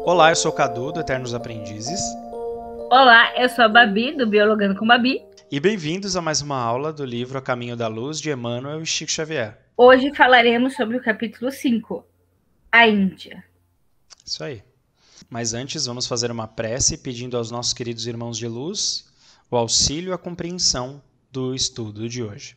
Olá, eu sou o Cadu, do Eternos Aprendizes. Olá, eu sou a Babi, do Biologando com Babi. E bem-vindos a mais uma aula do livro A Caminho da Luz, de Emmanuel e Chico Xavier. Hoje falaremos sobre o capítulo 5, a Índia. Isso aí. Mas antes, vamos fazer uma prece pedindo aos nossos queridos irmãos de luz o auxílio e a compreensão do estudo de hoje.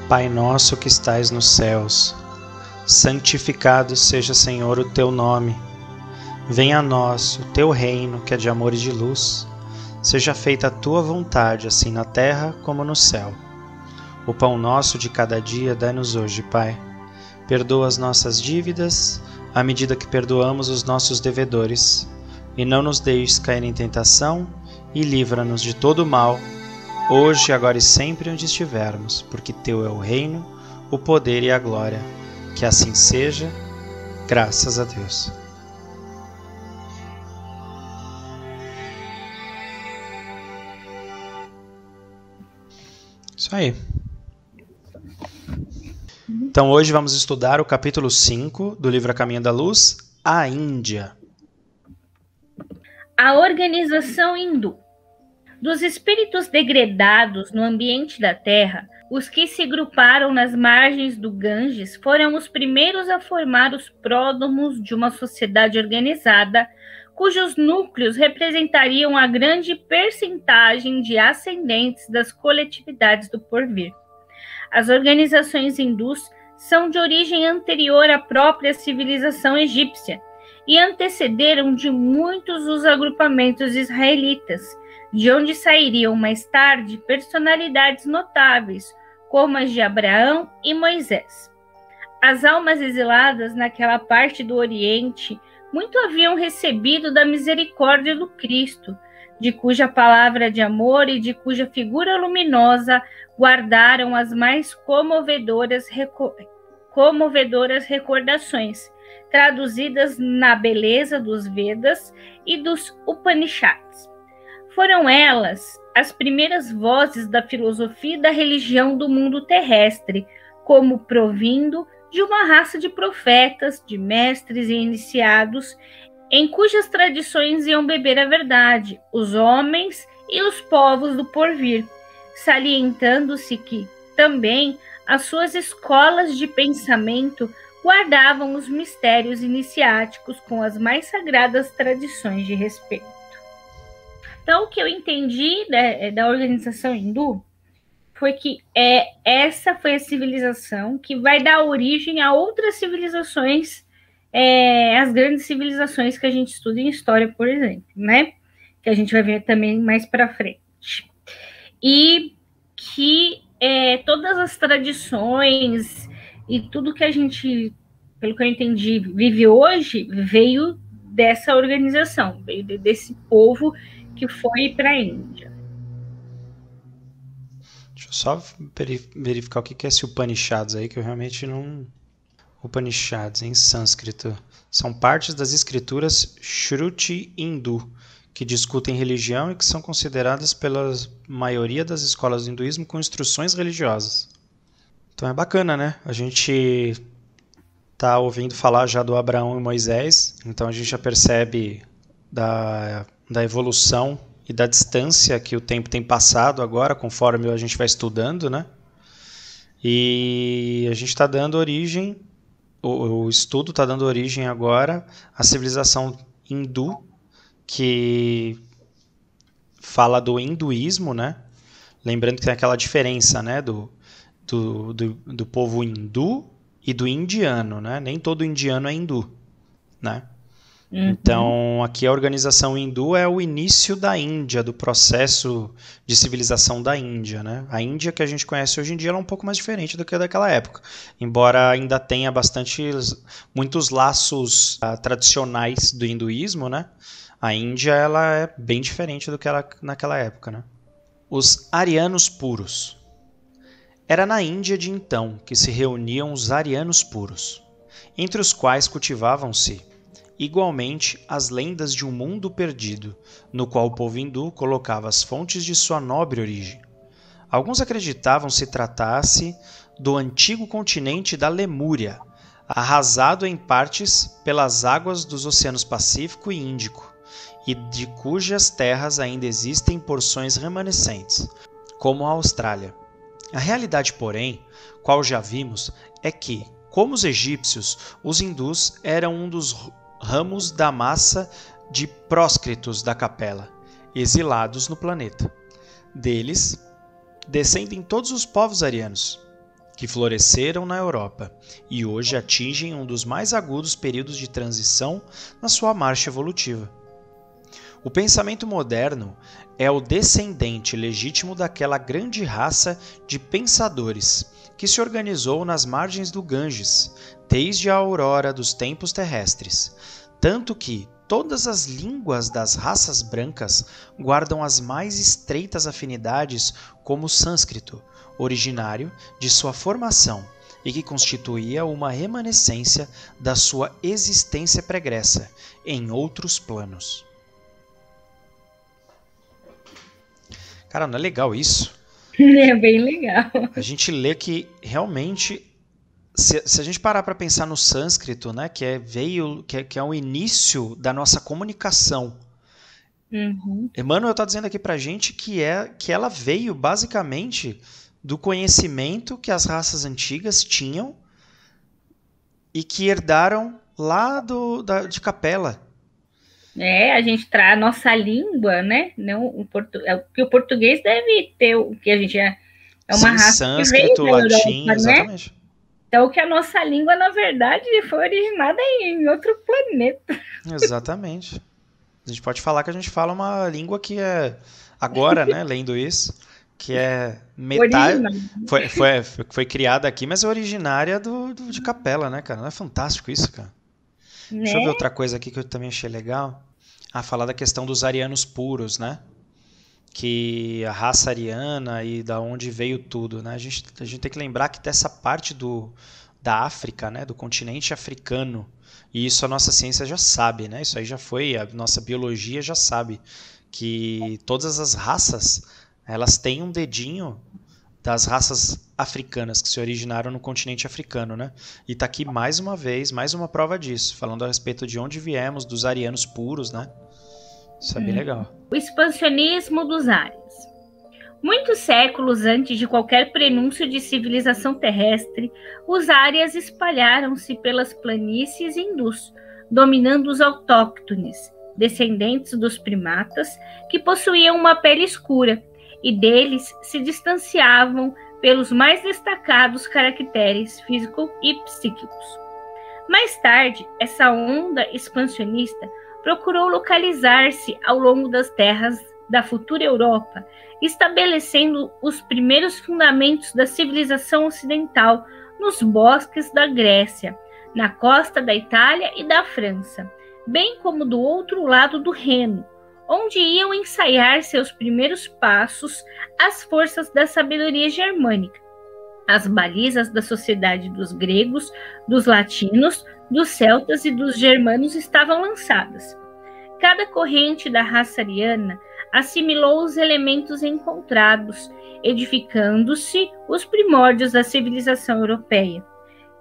Pai nosso que estais nos céus, santificado seja, Senhor, o teu nome. Venha a nós o teu reino, que é de amor e de luz. Seja feita a tua vontade, assim na terra como no céu. O pão nosso de cada dia dai-nos hoje, Pai. Perdoa as nossas dívidas, à medida que perdoamos os nossos devedores. E não nos deixes cair em tentação, e livra-nos de todo mal, hoje, agora e sempre onde estivermos, porque teu é o reino, o poder e a glória. Que assim seja, graças a Deus. Isso aí. Então hoje vamos estudar o capítulo 5 do livro A Caminho da Luz, a Índia. A organização hindu. Dos espíritos degredados no ambiente da Terra, os que se agruparam nas margens do Ganges foram os primeiros a formar os pródomos de uma sociedade organizada, cujos núcleos representariam a grande percentagem de ascendentes das coletividades do porvir. As organizações hindus são de origem anterior à própria civilização egípcia e antecederam de muitos os agrupamentos israelitas, de onde sairiam mais tarde personalidades notáveis, como as de Abraão e Moisés. As almas exiladas naquela parte do Oriente muito haviam recebido da misericórdia do Cristo, de cuja palavra de amor e de cuja figura luminosa guardaram as mais comovedoras recordações, traduzidas na beleza dos Vedas e dos Upanishads. Foram elas as primeiras vozes da filosofia e da religião do mundo terrestre, como provindo de uma raça de profetas, de mestres e iniciados, em cujas tradições iam beber a verdade, os homens e os povos do porvir, salientando-se que, também, as suas escolas de pensamento guardavam os mistérios iniciáticos com as mais sagradas tradições de respeito. Então, o que eu entendi da organização hindu foi que essa foi a civilização que vai dar origem a outras civilizações, as grandes civilizações que a gente estuda em história, por exemplo, né? Que a gente vai ver também mais para frente. E que todas as tradições e tudo que a gente, pelo que eu entendi, vive hoje, veio dessa organização, veio desse povo que foi para a Índia. Deixa eu só verificar o que é esse Upanishads aí, que eu realmente não... Upanishads, em sânscrito, são partes das escrituras Shruti hindu, que discutem religião e que são consideradas pela maioria das escolas do hinduísmo com instruções religiosas. Então é bacana, né? A gente tá ouvindo falar já do Abraão e Moisés, então a gente já percebe da evolução e da distância que o tempo tem passado agora, conforme a gente vai estudando, né? E a gente está dando origem, o estudo está dando origem agora à civilização hindu, que fala do hinduísmo, né? Lembrando que tem aquela diferença, né? Do povo hindu e do indiano, né? Nem todo indiano é hindu, né? Então, aqui a organização hindu é o início da Índia, do processo de civilização da Índia, né? A Índia que a gente conhece hoje em dia ela é um pouco mais diferente do que a daquela época, embora ainda tenha muitos laços tradicionais do hinduísmo, né? A Índia ela é bem diferente do que era naquela época, né? Os arianos puros. Era na Índia de então que se reuniam os arianos puros, entre os quais cultivavam-se igualmente as lendas de um mundo perdido, no qual o povo hindu colocava as fontes de sua nobre origem. Alguns acreditavam se tratasse do antigo continente da Lemúria, arrasado em partes pelas águas dos oceanos Pacífico e Índico, e de cujas terras ainda existem porções remanescentes, como a Austrália. A realidade, porém, qual já vimos, é que, como os egípcios, os hindus eram um dos ramos da massa de próscritos da Capela, exilados no planeta. Deles descendem todos os povos arianos, que floresceram na Europa e hoje atingem um dos mais agudos períodos de transição na sua marcha evolutiva. O pensamento moderno é o descendente legítimo daquela grande raça de pensadores que se organizou nas margens do Ganges, desde a aurora dos tempos terrestres, tanto que todas as línguas das raças brancas guardam as mais estreitas afinidades como o sânscrito, originário de sua formação e que constituía uma remanescência da sua existência pregressa em outros planos. Cara, não é legal isso? É bem legal. A gente lê que realmente, se a gente parar para pensar no sânscrito, né, que é o início da nossa comunicação. Emmanuel está dizendo aqui para a gente que ela veio basicamente do conhecimento que as raças antigas tinham e que herdaram lá de Capela. A gente traz a nossa língua, né? Não que o português deve ter, o que a gente é uma raça sânscrito, que veio da latim, Europa, exatamente. Né? Então, que a nossa língua, na verdade, foi originada em outro planeta. Exatamente. A gente pode falar que a gente fala uma língua que é, agora, né, lendo isso, que é metade. Foi criada aqui, mas é originária de Capela, né, cara? Não é fantástico isso, cara? Né? Deixa eu ver outra coisa aqui que eu também achei legal. Falar da questão dos arianos puros, né? Que a raça ariana e da onde veio tudo, né? A gente tem que lembrar que dessa parte da África, né? Do continente africano, e isso a nossa ciência já sabe, né? Isso aí já foi, a nossa biologia já sabe que todas as raças, elas têm um dedinho das raças africanas que se originaram no continente africano, né? E tá aqui mais uma vez, mais uma prova disso, falando a respeito de onde viemos, dos arianos puros, né? Isso é bem legal. O expansionismo dos árias. Muitos séculos antes de qualquer prenúncio de civilização terrestre, os árias espalharam-se pelas planícies hindus, dominando os autóctones, descendentes dos primatas, que possuíam uma pele escura, e deles se distanciavam pelos mais destacados caracteres físicos e psíquicos. Mais tarde, essa onda expansionista procurou localizar-se ao longo das terras da futura Europa, estabelecendo os primeiros fundamentos da civilização ocidental nos bosques da Grécia, na costa da Itália e da França, bem como do outro lado do Reno, onde iam ensaiar seus primeiros passos as forças da sabedoria germânica. As balizas da sociedade dos gregos, dos latinos, dos celtas e dos germanos estavam lançadas. Cada corrente da raça ariana assimilou os elementos encontrados, edificando-se os primórdios da civilização europeia.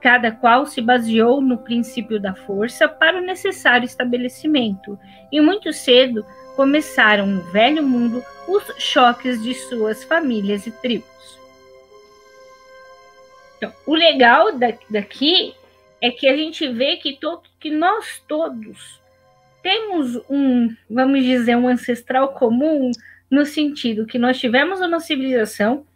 Cada qual se baseou no princípio da força para o necessário estabelecimento, e muito cedo começaram no velho mundo os choques de suas famílias e tribos. Então, o legal daqui é que a gente vê que nós todos temos vamos dizer, um ancestral comum, no sentido que nós tivemos uma civilização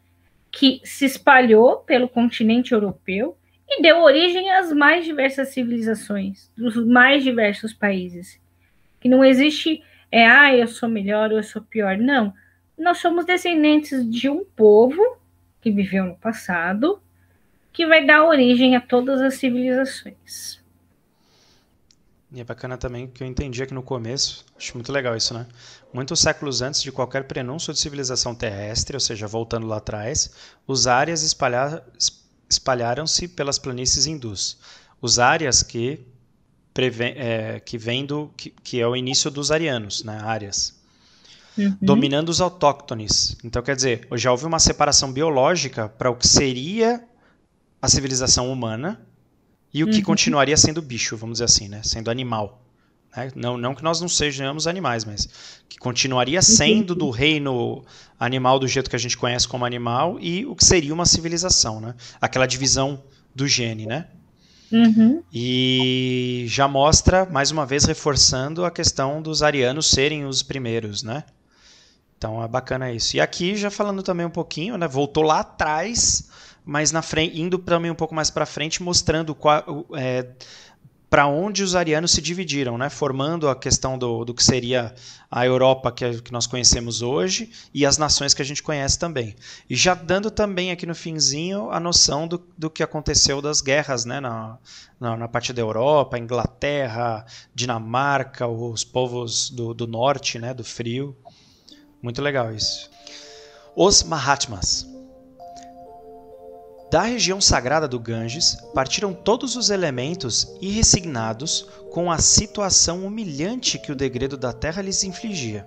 que se espalhou pelo continente europeu e deu origem às mais diversas civilizações, dos mais diversos países. Que não existe, eu sou melhor ou eu sou pior. Não. Nós somos descendentes de um povo que viveu no passado, que vai dar origem a todas as civilizações. E é bacana também que eu entendi aqui no começo, acho muito legal isso, né? Muitos séculos antes de qualquer prenúncio de civilização terrestre, ou seja, voltando lá atrás, os árias espalharam-se pelas planícies hindus. Os árias que é o início dos arianos, né? Árias. dominando os autóctones. Então, quer dizer, já houve uma separação biológica para o que seria a civilização humana e o que continuaria sendo bicho, vamos dizer assim, né? Sendo animal. Né? Não que nós não sejamos animais, mas que continuaria sendo do reino animal do jeito que a gente conhece como animal e o que seria uma civilização, né? Aquela divisão do gene, né? E já mostra, mais uma vez, reforçando a questão dos arianos serem os primeiros, né? Então é bacana isso. E aqui, já falando também um pouquinho, né? Voltou lá atrás, mas na frente, indo também um pouco mais para frente, mostrando para onde os arianos se dividiram, né? Formando a questão do que seria a Europa que nós conhecemos hoje e as nações que a gente conhece também. E já dando também aqui no finzinho a noção do que aconteceu das guerras, né? Na parte da Europa, Inglaterra, Dinamarca, os povos do norte, né? Do frio. Muito legal isso. Os Mahatmas. Da região sagrada do Ganges, partiram todos os elementos e resignados com a situação humilhante que o degredo da terra lhes infligia.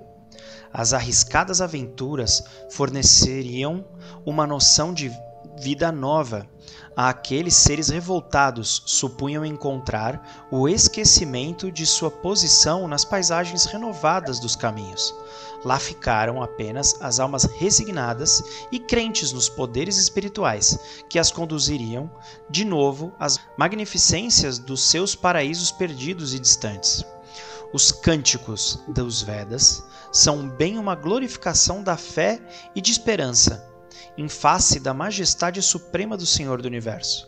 As arriscadas aventuras forneceriam uma noção de vida nova àqueles seres revoltados supunham encontrar o esquecimento de sua posição nas paisagens renovadas dos caminhos. Lá ficaram apenas as almas resignadas e crentes nos poderes espirituais, que as conduziriam de novo às magnificências dos seus paraísos perdidos e distantes. Os cânticos dos Vedas são bem uma glorificação da fé e de esperança, em face da majestade suprema do Senhor do Universo.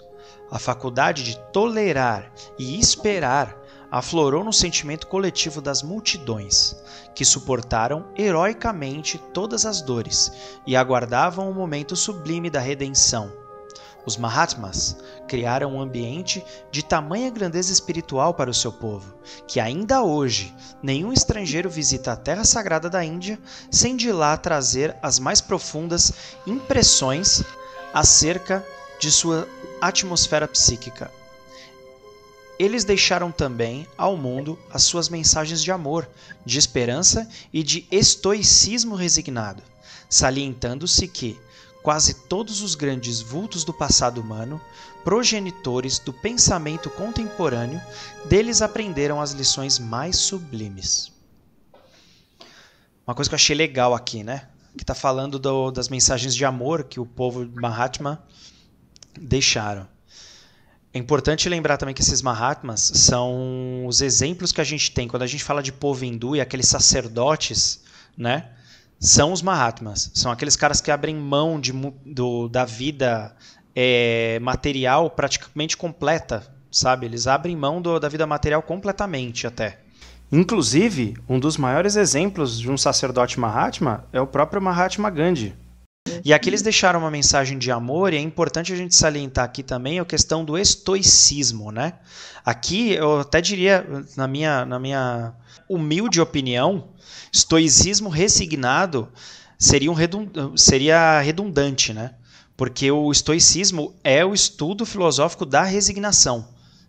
A faculdade de tolerar e esperar aflorou no sentimento coletivo das multidões, que suportaram heroicamente todas as dores e aguardavam o momento sublime da redenção. Os Mahatmas criaram um ambiente de tamanha grandeza espiritual para o seu povo, que ainda hoje nenhum estrangeiro visita a terra sagrada da Índia sem de lá trazer as mais profundas impressões acerca de sua atmosfera psíquica. Eles deixaram também ao mundo as suas mensagens de amor, de esperança e de estoicismo resignado, salientando-se que quase todos os grandes vultos do passado humano, progenitores do pensamento contemporâneo, deles aprenderam as lições mais sublimes. Uma coisa que eu achei legal aqui, né? Que está falando das mensagens de amor que o povo Mahatma deixaram. É importante lembrar também que esses Mahatmas são os exemplos que a gente tem quando a gente fala de povo hindu e aqueles sacerdotes, né? São os Mahatmas. São aqueles caras que abrem mão da vida material praticamente completa, sabe? Eles abrem mão da vida material completamente até. Inclusive, um dos maiores exemplos de um sacerdote Mahatma é o próprio Mahatma Gandhi. E aqui eles deixaram uma mensagem de amor, e é importante a gente salientar aqui também a questão do estoicismo, né? Aqui eu até diria, na minha humilde opinião, estoicismo resignado seria redundante, né? Porque o estoicismo é o estudo filosófico da resignação,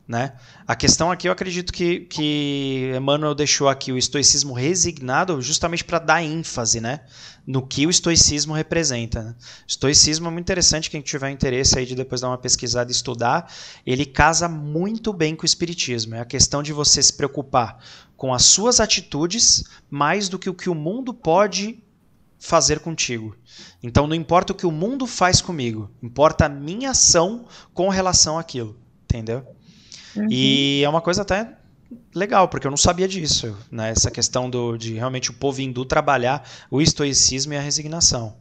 né? A questão aqui, eu acredito que Emmanuel deixou aqui o estoicismo resignado justamente para dar ênfase, né, no que o estoicismo representa. Né? O estoicismo é muito interessante, quem tiver interesse aí de depois dar uma pesquisada e estudar, ele casa muito bem com o espiritismo. É a questão de você se preocupar com as suas atitudes mais do que o mundo pode fazer contigo. Então não importa o que o mundo faz comigo, importa a minha ação com relação àquilo, entendeu? Uhum. E é uma coisa até legal, porque eu não sabia disso, né? Essa questão de realmente o povo hindu trabalhar o estoicismo e a resignação.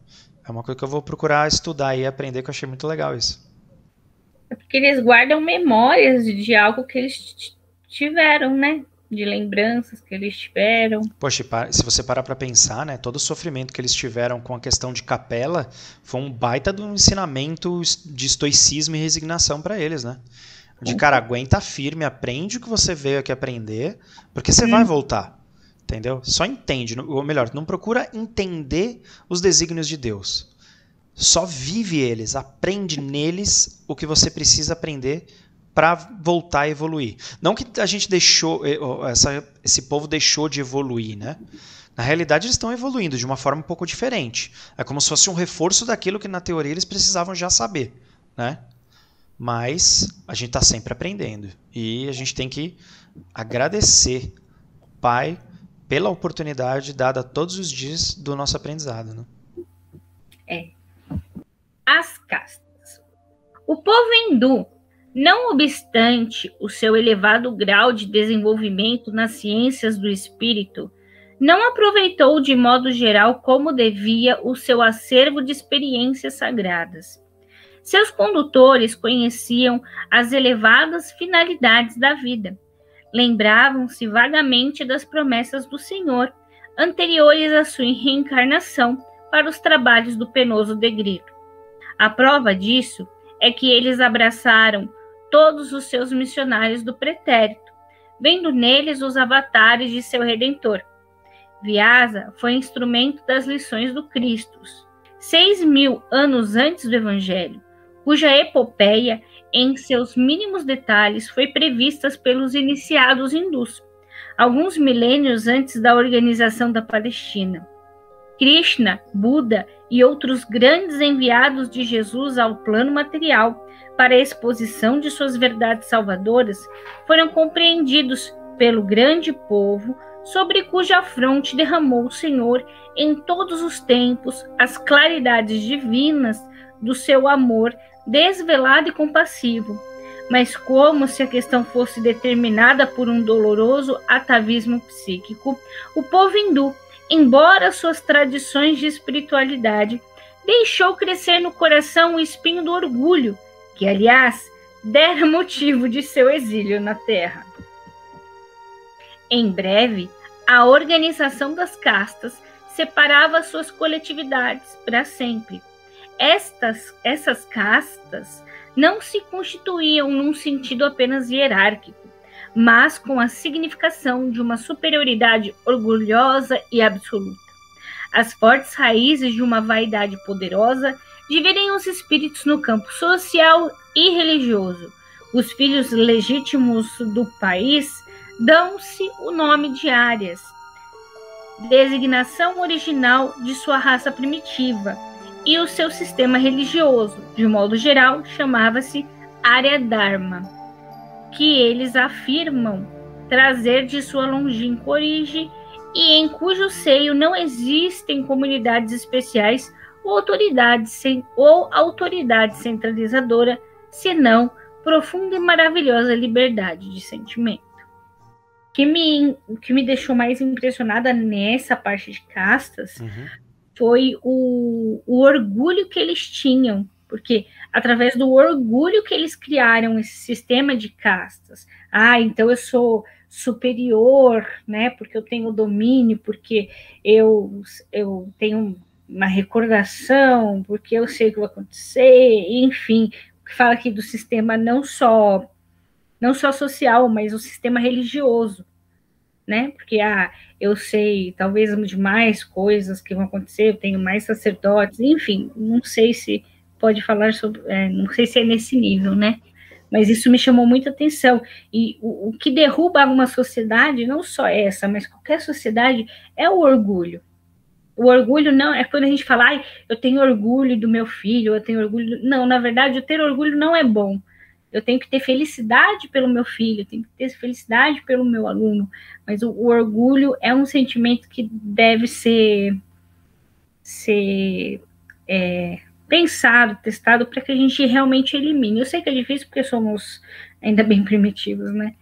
É uma coisa que eu vou procurar estudar e aprender, que eu achei muito legal isso. É porque eles guardam memórias de algo que eles tiveram, né? De lembranças que eles tiveram. Poxa, se você parar para pensar, né? Todo o sofrimento que eles tiveram com a questão de capela foi um baita de um ensinamento de estoicismo e resignação para eles, né? De cara, aguenta firme, aprende o que você veio aqui aprender, porque você vai voltar, entendeu? Só entende, ou melhor, não procura entender os desígnios de Deus. Só vive eles, aprende neles o que você precisa aprender para voltar a evoluir. Não que a gente deixou, esse povo deixou de evoluir, né? Na realidade, eles estão evoluindo de uma forma um pouco diferente. É como se fosse um reforço daquilo que, na teoria, eles precisavam já saber, né? Mas a gente está sempre aprendendo. E a gente tem que agradecer ao Pai pela oportunidade dada todos os dias do nosso aprendizado, né? As castas. O povo hindu, não obstante o seu elevado grau de desenvolvimento nas ciências do espírito, não aproveitou de modo geral como devia o seu acervo de experiências sagradas. Seus condutores conheciam as elevadas finalidades da vida. Lembravam-se vagamente das promessas do Senhor, anteriores à sua reencarnação para os trabalhos do penoso degredo. A prova disso é que eles abraçaram todos os seus missionários do pretérito, vendo neles os avatares de seu Redentor. Vyasa foi instrumento das lições do Cristo, 6.000 anos antes do Evangelho, cuja epopeia, em seus mínimos detalhes, foi prevista pelos iniciados hindus, alguns milênios antes da organização da Palestina. Krishna, Buda e outros grandes enviados de Jesus ao plano material para a exposição de suas verdades salvadoras foram compreendidos pelo grande povo sobre cuja fronte derramou o Senhor em todos os tempos as claridades divinas do seu amor desvelado e compassivo, mas como se a questão fosse determinada por um doloroso atavismo psíquico, o povo hindu, embora suas tradições de espiritualidade, deixou crescer no coração o espinho do orgulho, que, aliás, dera motivo de seu exílio na terra. Em breve, a organização das castas separava suas coletividades para sempre. Essas castas não se constituíam num sentido apenas hierárquico, mas com a significação de uma superioridade orgulhosa e absoluta. As fortes raízes de uma vaidade poderosa dividem os espíritos no campo social e religioso. Os filhos legítimos do país dão-se o nome de Árias, designação original de sua raça primitiva, e o seu sistema religioso, de modo geral, chamava-se Arya Dharma, que eles afirmam trazer de sua longínqua origem e em cujo seio não existem comunidades especiais ou autoridade centralizadora, senão profunda e maravilhosa liberdade de sentimento. O que me deixou mais impressionada nessa parte de castas foi o orgulho que eles tinham, porque através do orgulho que eles criaram esse sistema de castas. Então eu sou superior, né? Porque eu tenho domínio, porque eu tenho uma recordação, porque eu sei o que vai acontecer, enfim, que fala aqui do sistema não só social, mas o sistema religioso, né? Porque eu sei talvez de mais coisas que vão acontecer, eu tenho mais sacerdotes, enfim, não sei se pode falar sobre, não sei se é nesse nível, né? Mas isso me chamou muita atenção. E o que derruba uma sociedade, não só essa, mas qualquer sociedade, é o orgulho. O orgulho não é quando a gente fala, eu tenho orgulho do meu filho, eu tenho orgulho. Não, na verdade, o ter orgulho não é bom. Eu tenho que ter felicidade pelo meu filho, eu tenho que ter felicidade pelo meu aluno. Mas o orgulho é um sentimento que deve ser pensado, testado, para que a gente realmente elimine. Eu sei que é difícil porque somos ainda bem primitivos, né?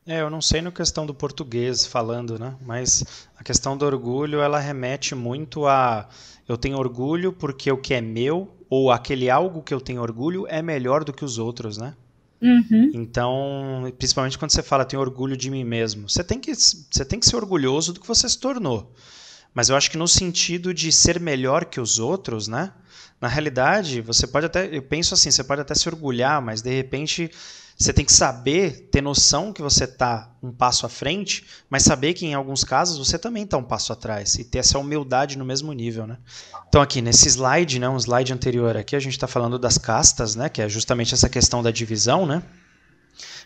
Eu não sei na questão do português falando, né? Mas a questão do orgulho, ela remete muito a eu tenho orgulho porque o que é meu, ou aquele algo que eu tenho orgulho é melhor do que os outros, né? Então, principalmente quando você fala tenho orgulho de mim mesmo, você tem que ser orgulhoso do que você se tornou. Mas eu acho que no sentido de ser melhor que os outros, né? Na realidade, você pode até, eu penso assim, você pode até se orgulhar, mas de repente você tem que saber, ter noção que você está um passo à frente, mas saber que em alguns casos você também está um passo atrás e ter essa humildade no mesmo nível, né? Então aqui nesse slide, né, um slide anterior aqui, a gente está falando das castas, né, que é justamente essa questão da divisão, né?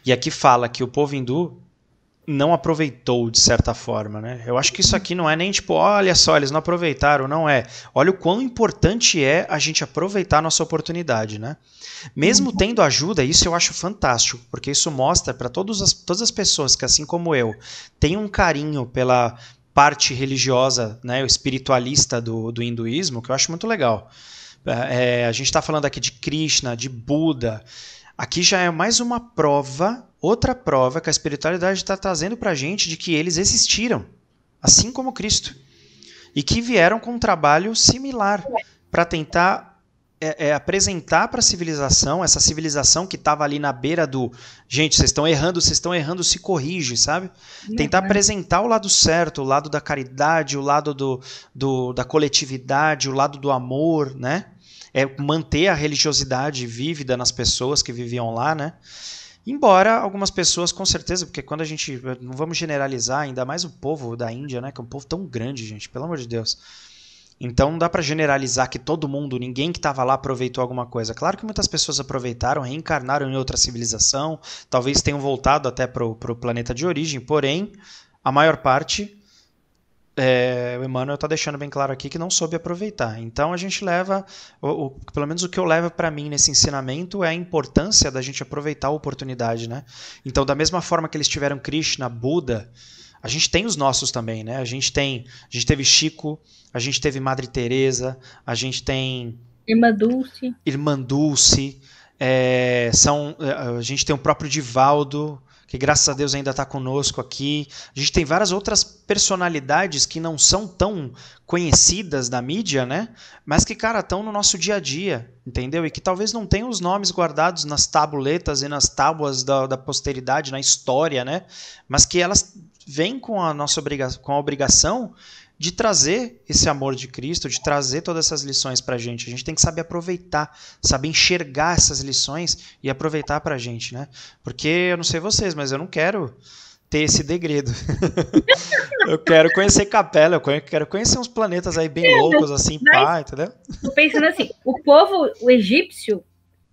E aqui fala que o povo hindu, não aproveitou de certa forma, né? Eu acho que isso aqui não é nem tipo, olha só, eles não aproveitaram, não é. Olha o quão importante é a gente aproveitar a nossa oportunidade, né? Mesmo tendo ajuda, isso eu acho fantástico, porque isso mostra para todas as pessoas que, assim como eu, têm um carinho pela parte religiosa, né, o espiritualista do hinduísmo, que eu acho muito legal. A gente está falando aqui de Krishna, de Buda. Aqui já é mais uma prova, outra prova que a espiritualidade está trazendo para a gente de que eles existiram, assim como Cristo, e que vieram com um trabalho similar para tentar apresentar para a civilização, essa civilização que estava ali na beira do gente, vocês estão errando, se corrige, sabe? Tentar apresentar o lado certo, o lado da caridade, o lado da coletividade, o lado do amor, né? Manter a religiosidade vívida nas pessoas que viviam lá, né? Embora algumas pessoas, com certeza, porque quando a gente, não vamos generalizar, ainda mais o povo da Índia, né? Que é um povo tão grande, gente, pelo amor de Deus. Então não dá para generalizar que todo mundo, ninguém que estava lá aproveitou alguma coisa. Claro que muitas pessoas aproveitaram, reencarnaram em outra civilização, talvez tenham voltado até para o planeta de origem, porém, a maior parte, o Emmanuel está deixando bem claro aqui que não soube aproveitar. Então a gente leva, pelo menos o que eu levo para mim nesse ensinamento é a importância da gente aproveitar a oportunidade, né? Então da mesma forma que eles tiveram Krishna, Buda, a gente tem os nossos também, né? A gente teve Chico, a gente teve Madre Teresa, a gente tem Irmã Dulce. A gente tem o próprio Divaldo, que graças a Deus ainda está conosco aqui. A gente tem várias outras personalidades que não são tão conhecidas da mídia, né? Mas que, cara, estão no nosso dia a dia, entendeu? E que talvez não tenham os nomes guardados nas tabuletas e nas tábuas da posteridade, na história, né? Mas que elas vêm com a nossa obrigação de trazer esse amor de Cristo, de trazer todas essas lições para a gente. A gente tem que saber aproveitar, saber enxergar essas lições e aproveitar para a gente, né? Porque eu não sei vocês, mas eu não quero ter esse degredo. Eu quero conhecer Capela, eu quero conhecer uns planetas aí bem loucos, assim, pá, entendeu? Tô pensando assim, o povo, o egípcio,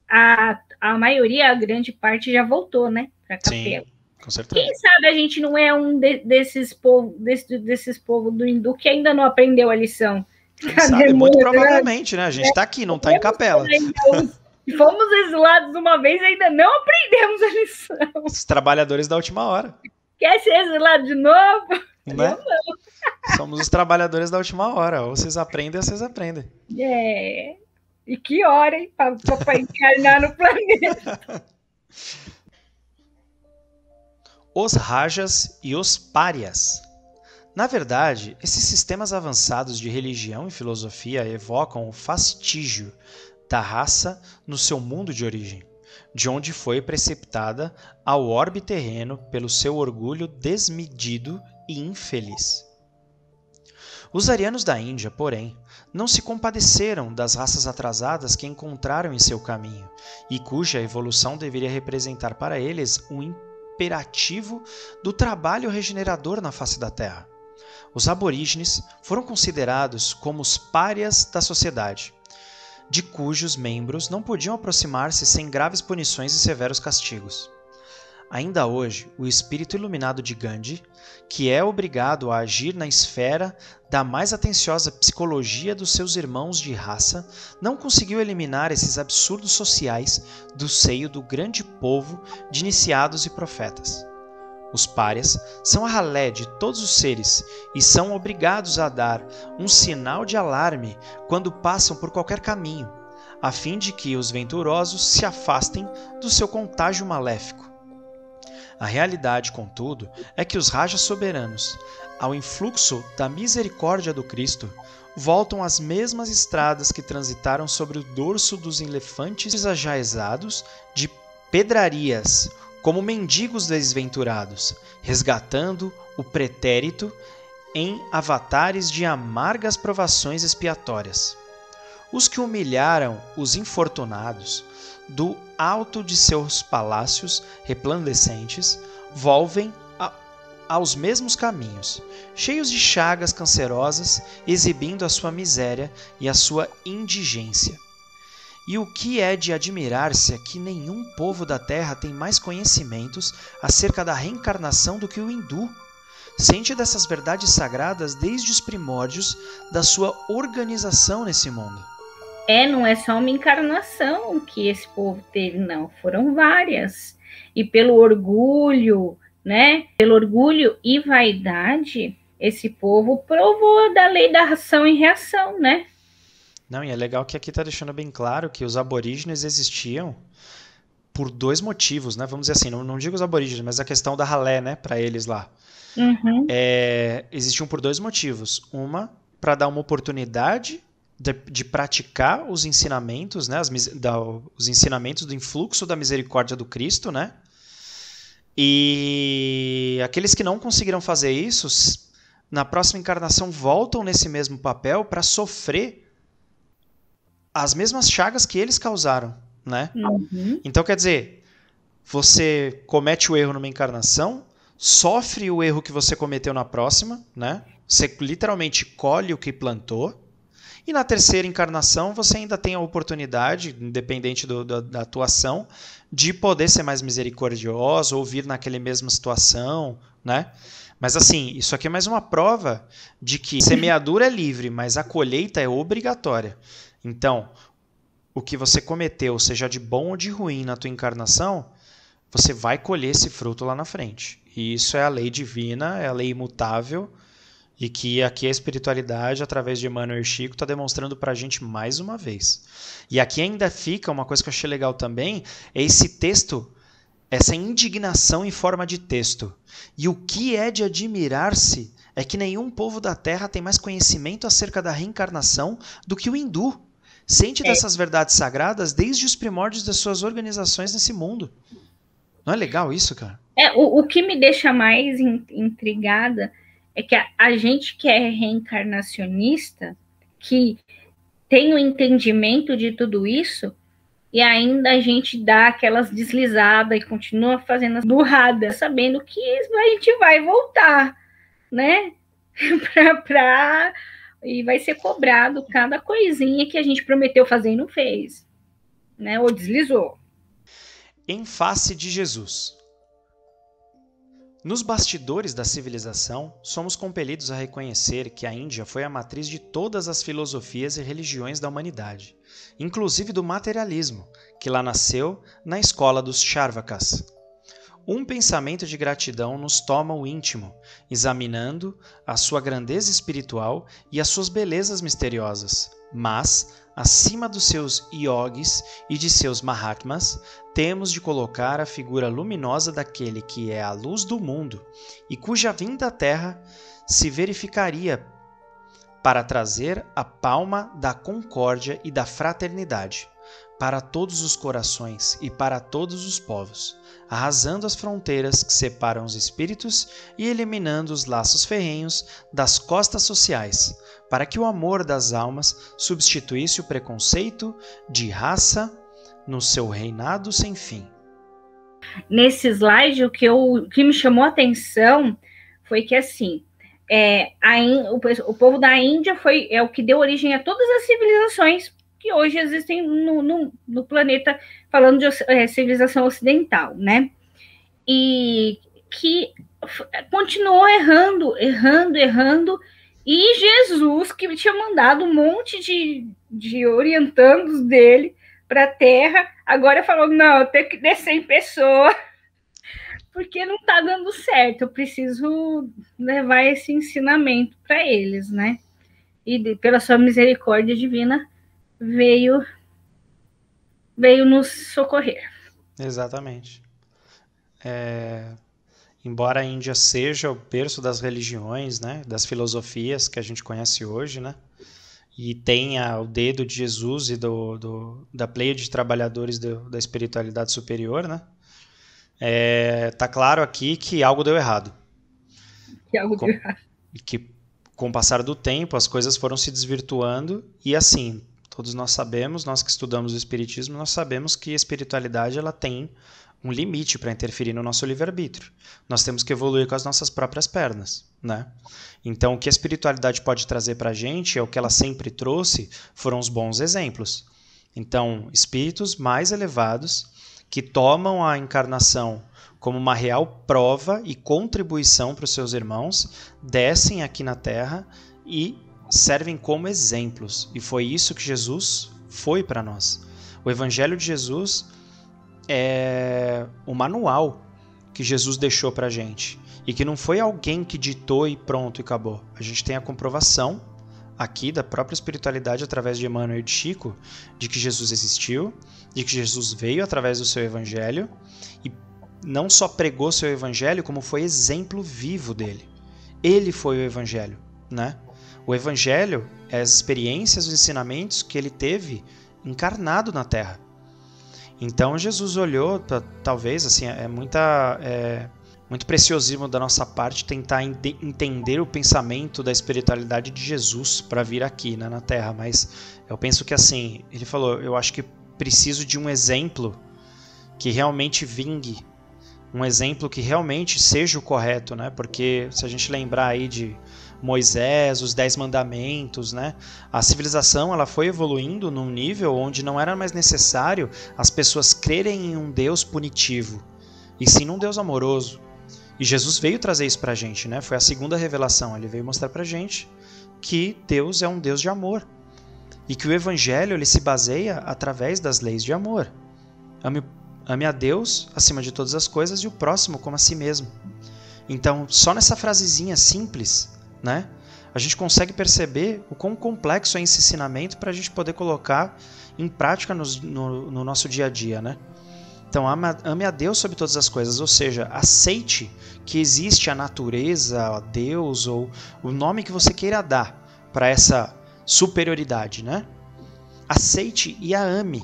a maioria, a grande parte já voltou, né, para Capela. Sim. Com certeza. Quem sabe a gente não é um desses povos do hindu que ainda não aprendeu a lição. Sabe, muito provavelmente, né? A gente está aqui, não está em Capela. Fomos exilados uma vez e ainda não aprendemos a lição. Os trabalhadores da última hora. Quer ser exilado de novo? Né? Eu não. Somos os trabalhadores da última hora. Ou vocês aprendem, ou vocês aprendem. E que hora, hein? Para encarnar no planeta. Os rajas e os párias. Na verdade, esses sistemas avançados de religião e filosofia evocam o fastígio da raça no seu mundo de origem, de onde foi precipitada ao orbe terreno pelo seu orgulho desmedido e infeliz. Os arianos da Índia, porém, não se compadeceram das raças atrasadas que encontraram em seu caminho e cuja evolução deveria representar para eles um imperativo do trabalho regenerador na face da Terra. Os aborígenes foram considerados como os párias da sociedade, de cujos membros não podiam aproximar-se sem graves punições e severos castigos. Ainda hoje, o espírito iluminado de Gandhi, que é obrigado a agir na esfera da mais atenciosa psicologia dos seus irmãos de raça, não conseguiu eliminar esses absurdos sociais do seio do grande povo de iniciados e profetas. Os párias são a ralé de todos os seres e são obrigados a dar um sinal de alarme quando passam por qualquer caminho, a fim de que os venturosos se afastem do seu contágio maléfico. A realidade, contudo, é que os rajas soberanos, ao influxo da misericórdia do Cristo, voltam às mesmas estradas que transitaram sobre o dorso dos elefantes ajaezados de pedrarias, como mendigos desventurados, resgatando o pretérito em avatares de amargas provações expiatórias. Os que humilharam os infortunados, do alto de seus palácios resplandecentes, volvem aos mesmos caminhos, cheios de chagas cancerosas, exibindo a sua miséria e a sua indigência. E o que é de admirar-se é que nenhum povo da Terra tem mais conhecimentos acerca da reencarnação do que o hindu. Ciente dessas verdades sagradas desde os primórdios da sua organização nesse mundo. Não é só uma encarnação que esse povo teve, não. Foram várias. E pelo orgulho, né? Pelo orgulho e vaidade, esse povo provou da lei da ação e reação, né? Não, e é legal que aqui está deixando bem claro que os aborígenes existiam por dois motivos, né? Vamos dizer assim, não digo os aborígenes, mas a questão da ralé, né? Para eles lá. Uhum. Existiam por dois motivos. Uma, para dar uma oportunidade de praticar os ensinamentos, né? Os ensinamentos do influxo da misericórdia do Cristo, né? E aqueles que não conseguiram fazer isso, na próxima encarnação voltam nesse mesmo papel para sofrer as mesmas chagas que eles causaram, né? Uhum. Então, quer dizer, você comete o erro numa encarnação, sofre o erro que você cometeu na próxima, né? Você literalmente colhe o que plantou, e na terceira encarnação você ainda tem a oportunidade, independente da atuação, de poder ser mais misericordioso ou vir naquela mesma situação, né? Mas assim, isso aqui é mais uma prova de que semeadura é livre, mas a colheita é obrigatória. Então, o que você cometeu, seja de bom ou de ruim na tua encarnação, você vai colher esse fruto lá na frente. E isso é a lei divina, é a lei imutável, e que aqui a espiritualidade, através de Emmanuel e Chico, está demonstrando para a gente mais uma vez. E aqui ainda fica uma coisa que eu achei legal também, é esse texto, essa indignação em forma de texto. E o que é de admirar-se é que nenhum povo da Terra tem mais conhecimento acerca da reencarnação do que o hindu. Ciente dessas verdades sagradas desde os primórdios das suas organizações nesse mundo. Não é legal isso, cara? O que me deixa mais intrigada é que a gente que é reencarnacionista, que tem o entendimento de tudo isso, e ainda a gente dá aquelas deslizadas e continua fazendo as burradas, sabendo que a gente vai voltar, né? E vai ser cobrado cada coisinha que a gente prometeu fazer e não fez, né? Ou deslizou. Em face de Jesus. Nos bastidores da civilização, somos compelidos a reconhecer que a Índia foi a matriz de todas as filosofias e religiões da humanidade, inclusive do materialismo, que lá nasceu na escola dos Charvakas. Um pensamento de gratidão nos toma o íntimo, examinando a sua grandeza espiritual e as suas belezas misteriosas. Mas, acima dos seus yogis e de seus mahatmas, temos de colocar a figura luminosa daquele que é a luz do mundo e cuja vinda à Terra se verificaria para trazer a palma da concórdia e da fraternidade para todos os corações e para todos os povos, arrasando as fronteiras que separam os espíritos e eliminando os laços ferrenhos das costas sociais, para que o amor das almas substituísse o preconceito de raça no seu reinado sem fim. Nesse slide, o que me chamou a atenção foi que, assim, o povo da Índia é o que deu origem a todas as civilizações que hoje existem no planeta, falando de civilização ocidental, né? E que continuou errando, e Jesus, que tinha mandado um monte de orientandos dele para a Terra, agora falou, não, eu tenho que descer em pessoa, porque não está dando certo, eu preciso levar esse ensinamento para eles, né? E pela sua misericórdia divina, veio nos socorrer. Exatamente. Embora a Índia seja o berço das religiões, né, das filosofias que a gente conhece hoje, né, e tenha o dedo de Jesus e da pleia de trabalhadores da espiritualidade superior, né, tá claro aqui que algo deu errado. Que com o passar do tempo as coisas foram se desvirtuando e assim, todos nós sabemos, nós que estudamos o espiritismo, nós sabemos que a espiritualidade ela tem um limite para interferir no nosso livre-arbítrio. Nós temos que evoluir com as nossas próprias pernas, né? Então, o que a espiritualidade pode trazer para a gente, é o que ela sempre trouxe, foram os bons exemplos. Então, espíritos mais elevados que tomam a encarnação como uma real prova e contribuição para os seus irmãos, descem aqui na Terra e servem como exemplos. E foi isso que Jesus foi para nós. O Evangelho de Jesus é o manual que Jesus deixou para a gente. E que não foi alguém que ditou e pronto, e acabou. A gente tem a comprovação aqui da própria espiritualidade através de Emmanuel e de Chico, de que Jesus existiu, de que Jesus veio através do seu Evangelho e não só pregou seu Evangelho, como foi exemplo vivo dele. Ele foi o Evangelho, né? O Evangelho é as experiências, os ensinamentos que ele teve encarnado na Terra. Então Jesus olhou, talvez, assim, muito preciosismo da nossa parte tentar entender o pensamento da espiritualidade de Jesus para vir aqui, né, na Terra, mas eu penso que assim, ele falou, eu acho que preciso de um exemplo que realmente vingue, um exemplo que realmente seja o correto, né? Porque se a gente lembrar aí de Moisés, os 10 mandamentos, né? A civilização ela foi evoluindo num nível onde não era mais necessário as pessoas crerem em um Deus punitivo, e sim num Deus amoroso. E Jesus veio trazer isso pra gente, né? Foi a segunda revelação, ele veio mostrar pra gente que Deus é um Deus de amor. E que o Evangelho ele se baseia através das leis de amor. Ame a Deus acima de todas as coisas e o próximo como a si mesmo. Então, só nessa frasezinha simples, né, a gente consegue perceber o quão complexo é esse ensinamento para a gente poder colocar em prática no nosso dia a dia, né? Então, ame a Deus sobre todas as coisas, ou seja, aceite que existe a natureza, a Deus, ou o nome que você queira dar para essa superioridade, né? Aceite e a ame.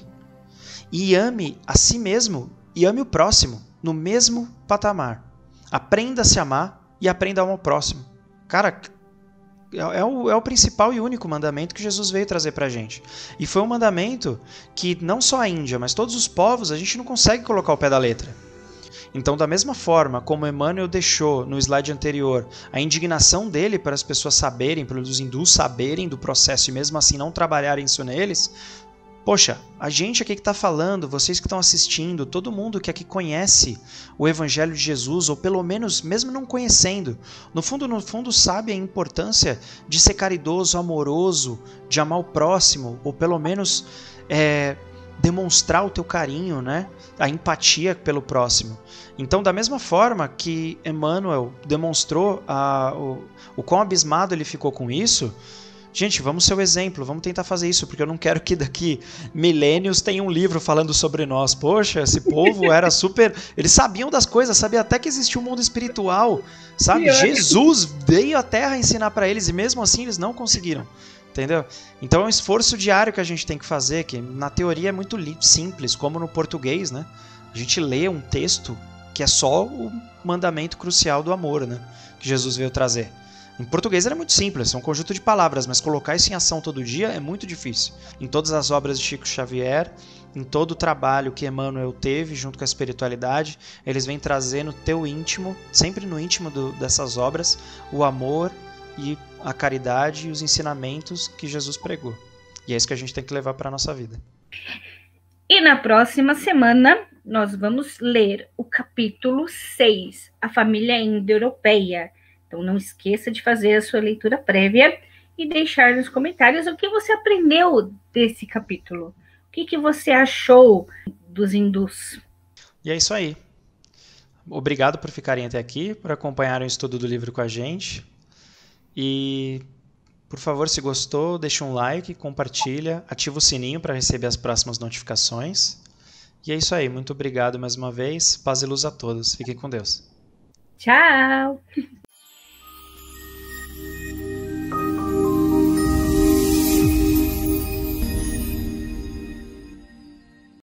E ame a si mesmo e ame o próximo no mesmo patamar. Aprenda a se amar e aprenda a amar o próximo. Cara, é o principal e único mandamento que Jesus veio trazer pra gente. E foi um mandamento que não só a Índia, mas todos os povos, a gente não consegue colocar o pé da letra. Então, da mesma forma como Emmanuel deixou no slide anterior a indignação dele para as pessoas saberem, para os hindus saberem do processo e mesmo assim não trabalharem isso neles, poxa, a gente aqui que está falando, vocês que estão assistindo, todo mundo que aqui conhece o Evangelho de Jesus, ou pelo menos, mesmo não conhecendo, no fundo sabe a importância de ser caridoso, amoroso, de amar o próximo, ou pelo menos demonstrar o teu carinho, né? A empatia pelo próximo. Então, da mesma forma que Emmanuel demonstrou o quão abismado ele ficou com isso, gente, vamos ser o exemplo, vamos tentar fazer isso, porque eu não quero que daqui milênios tenha um livro falando sobre nós. Poxa, esse povo era super... Eles sabiam das coisas, sabiam até que existia um mundo espiritual, sabe? Jesus veio à Terra ensinar para eles e mesmo assim eles não conseguiram, entendeu? Então é um esforço diário que a gente tem que fazer, que na teoria é muito simples, como no português, né? A gente lê um texto que é só o mandamento crucial do amor, né? Que Jesus veio trazer. Em português era muito simples, é um conjunto de palavras, mas colocar isso em ação todo dia é muito difícil. Em todas as obras de Chico Xavier, em todo o trabalho que Emmanuel teve junto com a espiritualidade, eles vêm trazer no teu íntimo, sempre no íntimo dessas obras, o amor e a caridade e os ensinamentos que Jesus pregou. E é isso que a gente tem que levar para a nossa vida. E na próxima semana, nós vamos ler o capítulo 6, A Família Indo-Europeia. Então, não esqueça de fazer a sua leitura prévia e deixar nos comentários o que você aprendeu desse capítulo. O que você achou dos hindus? E é isso aí. Obrigado por ficarem até aqui, por acompanharem o estudo do livro com a gente. E, por favor, se gostou, deixa um like, compartilha, ativa o sininho para receber as próximas notificações. E é isso aí. Muito obrigado mais uma vez. Paz e luz a todos. Fiquem com Deus. Tchau!